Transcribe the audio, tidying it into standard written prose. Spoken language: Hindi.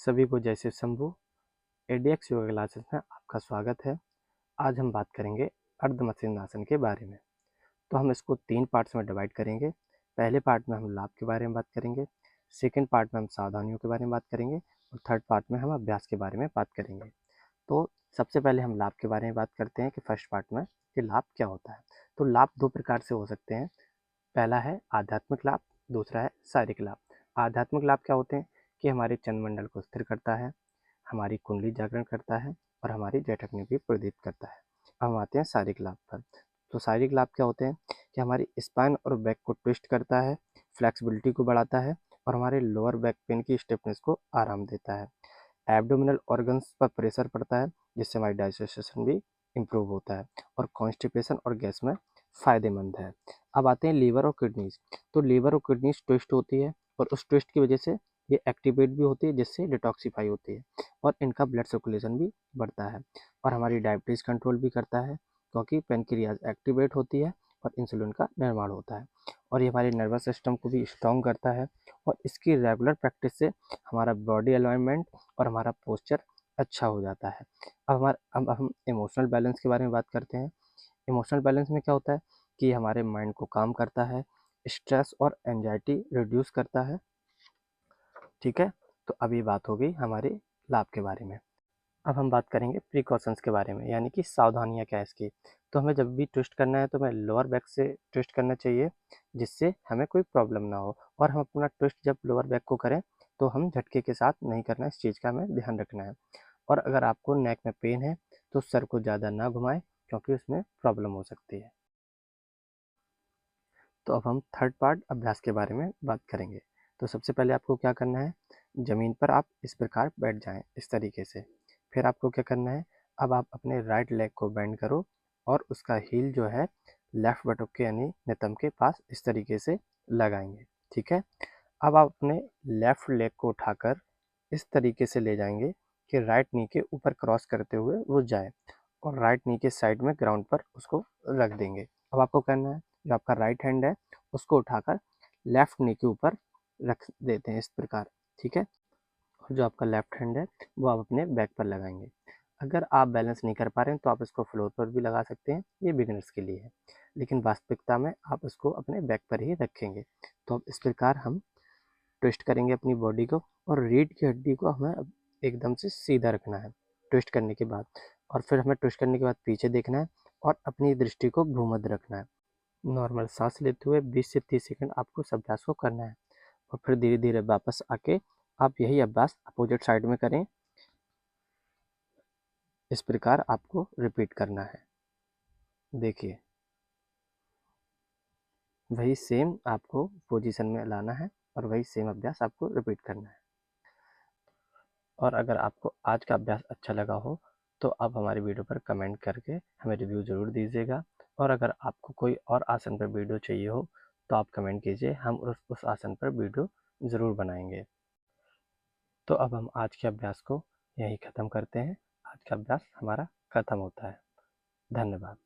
सभी को जय शिव शंभू। एडीएक्स योगा क्लासेस में आपका स्वागत है। आज हम बात करेंगे अर्धमत्स्यासन के बारे में। तो हम इसको 3 पार्ट्स में डिवाइड करेंगे। पहले पार्ट में हम लाभ के बारे में बात करेंगे, सेकंड पार्ट में हम सावधानियों के बारे में बात करेंगे और थर्ड पार्ट में हम अभ्यास के बारे में बात करेंगे। तो सबसे पहले हम लाभ के बारे में बात करते हैं कि फर्स्ट पार्ट में कि लाभ क्या होता है। तो लाभ 2 प्रकार से हो सकते हैं। पहला है आध्यात्मिक लाभ, दूसरा है शारीरिक लाभ। आध्यात्मिक लाभ क्या होते हैं कि हमारे चंद्रमंडल को स्थिर करता है, हमारी कुंडली जागरण करता है और हमारी जैठक में भी प्रदीप्त करता है। अब हम आते हैं शारीरिक लाभ पर। तो शारीरिक लाभ क्या होते हैं कि हमारी स्पाइन और बैक को ट्विस्ट करता है, फ्लेक्सिबिलिटी को बढ़ाता है और हमारे लोअर बैक पेन की स्टिफनेस को आराम देता है। एब्डोमिनल ऑर्गन्स पर प्रेशर पड़ता है जिससे हमारी डाइजेशन भी इम्प्रूव होता है और कॉन्स्टिपेशन और गैस में फ़ायदेमंद है। अब आते हैं लीवर और किडनीज। तो लीवर और किडनीज ट्विस्ट होती है और उस ट्विस्ट की वजह से ये एक्टिवेट भी होती है जिससे डिटॉक्सिफाई होती है और इनका ब्लड सर्कुलेशन भी बढ़ता है और हमारी डायबिटीज़ कंट्रोल भी करता है क्योंकि पेनक्रियाज एक्टिवेट होती है और इंसुलिन का निर्माण होता है और ये हमारे नर्वस सिस्टम को भी स्ट्रॉन्ग करता है और इसकी रेगुलर प्रैक्टिस से हमारा बॉडी अलाइनमेंट और हमारा पोस्चर अच्छा हो जाता है। अब हम इमोशनल बैलेंस के बारे में बात करते हैं। इमोशनल बैलेंस में क्या होता है कि हमारे माइंड को काम करता है, स्ट्रेस और एंजाइटी रिड्यूस करता है। ठीक है, तो अभी बात हो गई हमारे लाभ के बारे में। अब हम बात करेंगे प्रिकॉशंस के बारे में, यानी कि सावधानियाँ क्या है इसकी। तो हमें जब भी ट्विस्ट करना है तो हमें लोअर बैक से ट्विस्ट करना चाहिए जिससे हमें कोई प्रॉब्लम ना हो और हम अपना ट्विस्ट जब लोअर बैक को करें तो हम झटके के साथ नहीं करना है, इस चीज़ का हमें ध्यान रखना है। और अगर आपको नेक में पेन है तो सर को ज़्यादा ना घुमाएं क्योंकि उसमें प्रॉब्लम हो सकती है। तो अब हम थर्ड पार्ट अभ्यास के बारे में बात करेंगे। तो सबसे पहले आपको क्या करना है, ज़मीन पर आप इस प्रकार बैठ जाएं इस तरीके से। फिर आपको क्या करना है, अब आप अपने राइट लेग को बेंड करो और उसका हील जो है लेफ्ट बटुक के यानी नितंब के पास इस तरीके से लगाएंगे। ठीक है, अब आप अपने लेफ्ट लेग को उठाकर इस तरीके से ले जाएंगे कि राइट नी के ऊपर क्रॉस करते हुए वो जाए और राइट नी के साइड में ग्राउंड पर उसको रख देंगे। अब आपको करना है, जो आपका राइट हैंड है उसको उठाकर लेफ्ट नी के ऊपर रख देते हैं इस प्रकार। ठीक है, और जो आपका लेफ्ट हैंड है वो आप अपने बैक पर लगाएंगे। अगर आप बैलेंस नहीं कर पा रहे हैं तो आप इसको फ्लोर पर भी लगा सकते हैं, ये बिगिनर्स के लिए है, लेकिन वास्तविकता में आप इसको अपने बैक पर ही रखेंगे। तो अब इस प्रकार हम ट्विस्ट करेंगे अपनी बॉडी को और रीढ़ की हड्डी को हमें अब एकदम से सीधा रखना है ट्विस्ट करने के बाद, और फिर हमें ट्विस्ट करने के बाद पीछे देखना है और अपनी दृष्टि को भूमध्य रखना है। नॉर्मल सांस लेते हुए 20 से 30 सेकंड आपको इस अभ्यास को करना है और फिर धीरे धीरे वापस आके आप यही अभ्यास अपोजिट साइड में करें। इस प्रकार आपको रिपीट करना है। देखिए, वही सेम आपको पोजीशन में लाना है और वही सेम अभ्यास आपको रिपीट करना है। और अगर आपको आज का अभ्यास अच्छा लगा हो तो आप हमारी वीडियो पर कमेंट करके हमें रिव्यू ज़रूर दीजिएगा और अगर आपको कोई और आसन पर वीडियो चाहिए हो तो आप कमेंट कीजिए, हम उस आसन पर वीडियो ज़रूर बनाएंगे। तो अब हम आज के अभ्यास को यहीं ख़त्म करते हैं। आज का अभ्यास हमारा ख़त्म होता है। धन्यवाद।